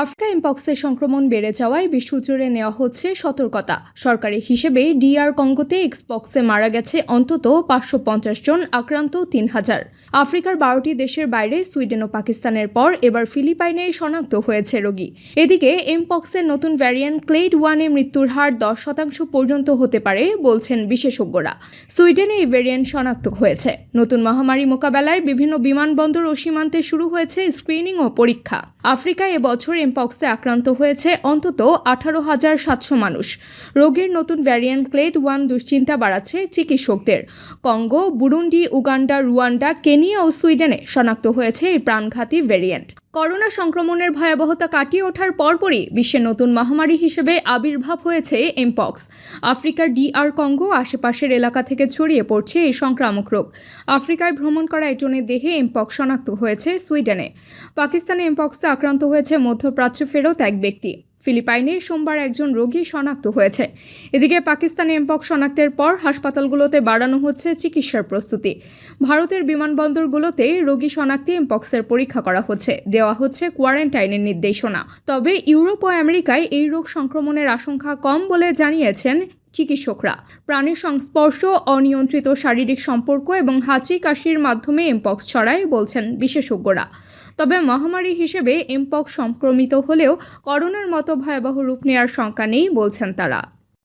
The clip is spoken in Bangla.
আফ্রিকা এমপক্সের সংক্রমণ বেড়ে যাওয়ায় বিশ্বজুড়ে নেওয়া হচ্ছে সতর্কতা। সরকারি হিসেবে DR কঙ্গোতে এক্সপক্সে মারা গেছে অন্তত 550 জন, আক্রান্ত 3000। আফ্রিকার 12টি দেশের বাইরে সুইডেন ও পাকিস্তানের পর এবার ফিলিপাইনে শনাক্ত হয়েছে রোগী। এদিকে এমপক্সের নতুন ভ্যারিয়েন্ট ক্লেড 1-এ মৃত্যুর হার 10% পর্যন্ত হতে পারে বলছেন বিশেষজ্ঞরা। সুইডেনে এই ভ্যারিয়েন্ট শনাক্ত হয়েছে। নতুন মহামারী মোকাবেলায় বিভিন্ন বিমানবন্দর ও সীমান্তে শুরু হয়েছে স্ক্রিনিং ও পরীক্ষা। আফ্রিকায় এবছর এমপক্সে আক্রান্ত হয়েছে অন্তত 18,700 মানুষ। রোগের নতুন ভ্যারিয়েন্ট ক্লেড 1 দুশ্চিন্তা বাড়াচ্ছে চিকিৎসকদের। Congo, Burundi, Uganda, Rwanda, Kenya ও সুইডেনে শনাক্ত হয়েছে এই প্রাণঘাতী ভ্যারিয়েন্ট। করোনা সংক্রমণের ভয়াবহতা কাটিয়ে ওঠার পরপরই বিশ্বের নতুন মহামারী হিসেবে আবির্ভাব হয়েছে এমপক্স। আফ্রিকার DR কঙ্গো আশেপাশের এলাকা থেকে ছড়িয়ে পড়ছে এই সংক্রামক রোগ। আফ্রিকায় ভ্রমণ করা একজনের দেহে এমপক্স শনাক্ত হয়েছে সুইডেনে। পাকিস্তানে এমপক্সে আক্রান্ত হয়েছে মধ্যপ্রাচ্য ফেরত এক ব্যক্তি। ফিলিপাইনে সোমবার একজন রোগী শনাক্ত হয়েছে। এদিকে পাকিস্তানে এমপক্স শনাক্তের পর হাসপাতালগুলোতে বাড়ানো হচ্ছে চিকিৎসার প্রস্তুতি। ভারতের বিমানবন্দরগুলোতে রোগী শনাক্তে এমপক্সের পরীক্ষা করা হচ্ছে, দেওয়া হচ্ছে কোয়ারেন্টাইনের নির্দেশনা। তবে ইউরোপ ও আমেরিকায় এই রোগ সংক্রমণের আশঙ্কা কম বলে জানিয়েছেন চিকিৎসকরা। প্রাণীর সংস্পর্শ, অনিয়ন্ত্রিত শারীরিক সম্পর্ক এবং হাঁচি কাশির মাধ্যমে এমপক্স ছড়ায় বলছেন বিশেষজ্ঞরা। তবে মহামারী হিসেবে এমপক্স সংক্রমিত হলেও করোনার মতো ভয়াবহ রূপ নেওয়ার শঙ্কা নেই বলছেন তারা।